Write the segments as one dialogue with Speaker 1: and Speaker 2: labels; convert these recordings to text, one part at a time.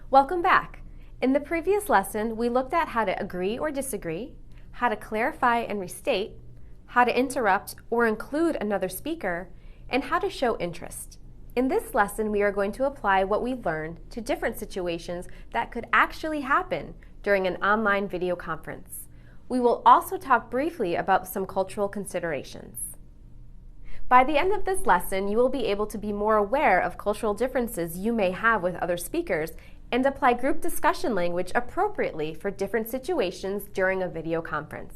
Speaker 1: Welcome back. In the previous lesson, we looked at how to agree or disagree, how to clarify and restate, how to interrupt or include another speaker, and how to show interest. In this lesson, we are going to apply what we learned to different situations that could actually happen during an online video conference. We will also talk briefly about some cultural considerations. By the end of this lesson, you will be able to be more aware of cultural differences you may have with other speakers and apply group discussion language appropriately for different situations during a video conference.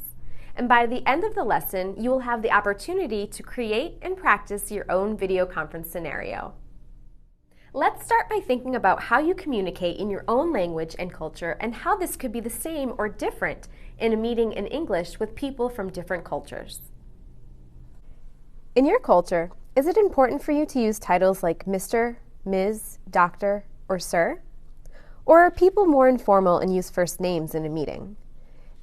Speaker 1: And by the end of the lesson, you will have the opportunity to create and practice your own video conference scenario. Let's start by thinking about how you communicate in your own language and culture and how this could be the same or different in a meeting in English with people from different cultures. In your culture, is it important for you to use titles like Mr., Ms., Doctor, or Sir? Or are people more informal and use first names in a meeting?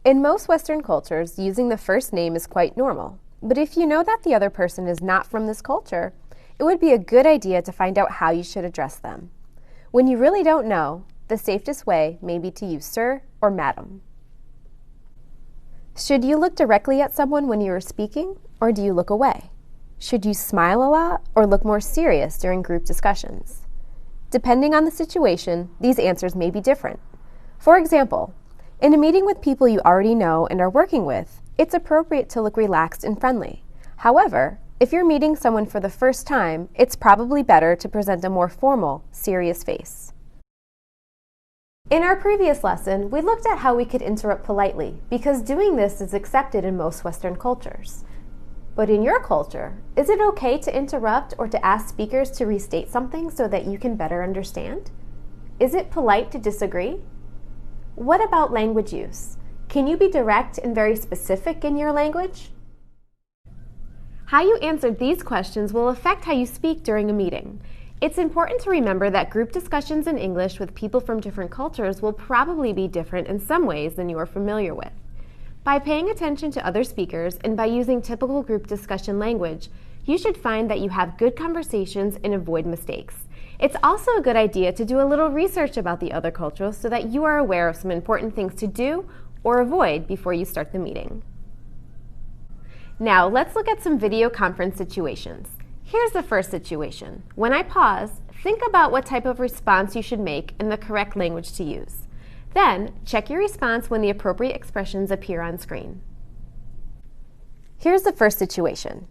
Speaker 1: In most Western cultures, using the first name is quite normal. But if you know that the other person is not from this culture, it would be a good idea to find out how you should address them. When you really don't know, the safest way may be to use sir or madam. Should you look directly at someone when you are speaking, or do you look away? Should you smile a lot or look more serious during group discussions? Depending on the situation, these answers may be different. For example, in a meeting with people you already know and are working with, it's appropriate to look relaxed and friendly. However, if you're meeting someone for the first time, it's probably better to present a more formal, serious face. In our previous lesson, we looked at how we could interrupt politely, because doing this is accepted in most Western cultures. But in your culture, is it okay to interrupt or to ask speakers to restate something so that you can better understand? Is it polite to disagree? What about language use? Can you be direct and very specific in your language? How you answer these questions will affect how you speak during a meeting. It's important to remember that group discussions in English with people from different cultures will probably be different in some ways than you are familiar with. By paying attention to other speakers and by using typical group discussion language, you should find that you have good conversations and avoid mistakes. It's also a good idea to do a little research about the other cultures so that you are aware of some important things to do or avoid before you start the meeting. Now, let's look at some video conference situations. Here's the first situation. When I pause, think about what type of response you should make and the correct language to use. Then, check your response when the appropriate expressions appear on screen. Here's the first situation.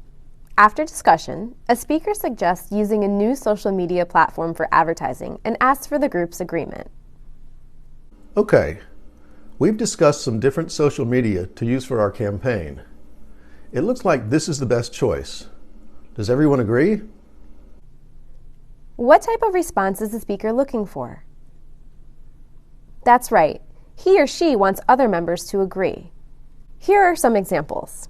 Speaker 1: After discussion, a speaker suggests using a new social media platform for advertising and asks for the group's agreement.
Speaker 2: Okay, we've discussed some different social media to use for our campaign. It looks like this is the best choice. Does everyone agree?
Speaker 1: What type of response is the speaker looking for? That's right. He or she wants other members to agree. Here are some examples.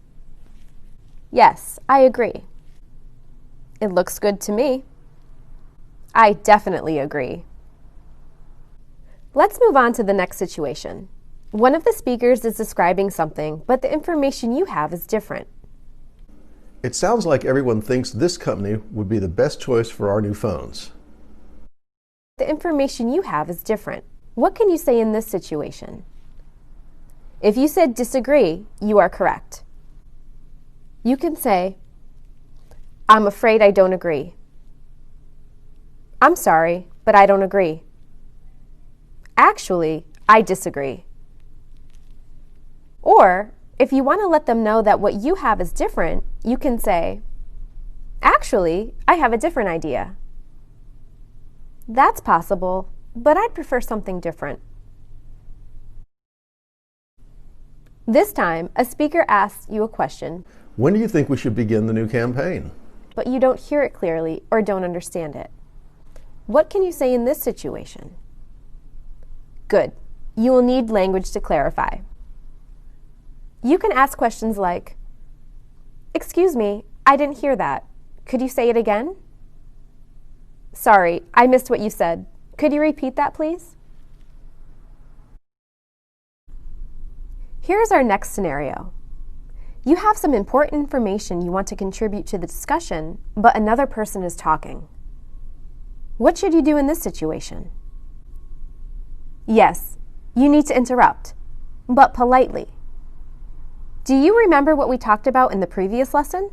Speaker 1: Yes, I agree. It looks good to me. I definitely agree. Let's move on to the next situation. One of the speakers is describing something, but the information you have is different.
Speaker 2: It sounds like everyone thinks this company would be the best choice for our new phones.
Speaker 1: The information you have is different. What can you say in this situation? If you said disagree, you are correct. You can say, I'm afraid I don't agree. I'm sorry, but I don't agree. Actually, I disagree. Or, if you want to let them know that what you have is different, you can say, actually, I have a different idea. That's possible, but I'd prefer something different. This time, a speaker asks you a question.
Speaker 2: When do you think we should begin the new campaign?
Speaker 1: But you don't hear it clearly or don't understand it. What can you say in this situation? Good. You will need language to clarify. You can ask questions like, excuse me, I didn't hear that. Could you say it again? Sorry, I missed what you said. Could you repeat that, please? Here's our next scenario. You have some important information you want to contribute to the discussion, but another person is talking. What should you do in this situation? Yes, you need to interrupt, but politely. Do you remember what we talked about in the previous lesson?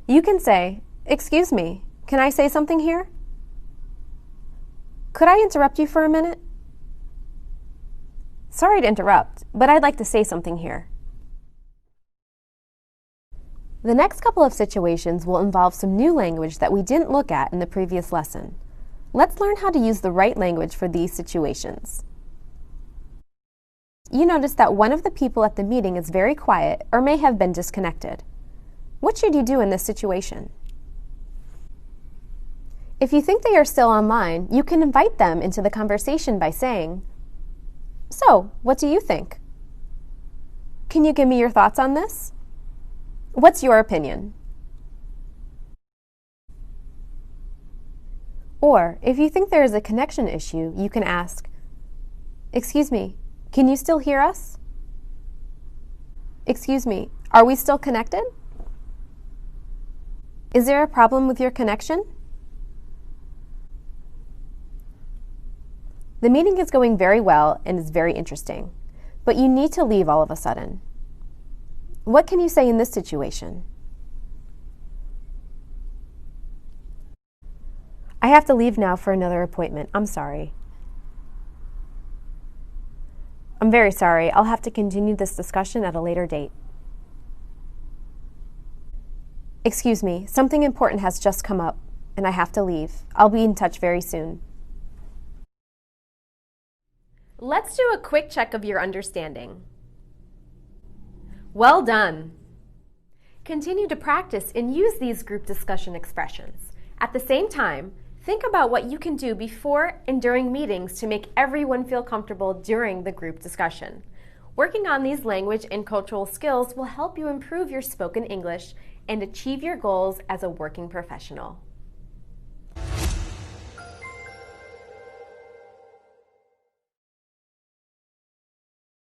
Speaker 1: You can say, "Excuse me, can I say something here? Could I interrupt you for a minute? Sorry to interrupt, but I'd like to say something here." The next couple of situations will involve some new language that we didn't look at in the previous lesson. Let's learn how to use the right language for these situations. You notice that one of the people at the meeting is very quiet or may have been disconnected. What should you do in this situation? If you think they are still online, you can invite them into the conversation by saying, "So, what do you think? Can you give me your thoughts on this? What's your opinion?" Or, if you think there is a connection issue, you can ask, "Excuse me, can you still hear us? Excuse me, are we still connected? Is there a problem with your connection?" The meeting is going very well and is very interesting, but you need to leave all of a sudden. What can you say in this situation? "I have to leave now for another appointment. I'm sorry." "I'm very sorry. I'll have to continue this discussion at a later date." "Excuse me, something important has just come up, and I have to leave. I'll be in touch very soon." Let's do a quick check of your understanding. Well done! Continue to practice and use these group discussion expressions. At the same time, think about what you can do before and during meetings to make everyone feel comfortable during the group discussion. Working on these language and cultural skills will help you improve your spoken English and achieve your goals as a working professional.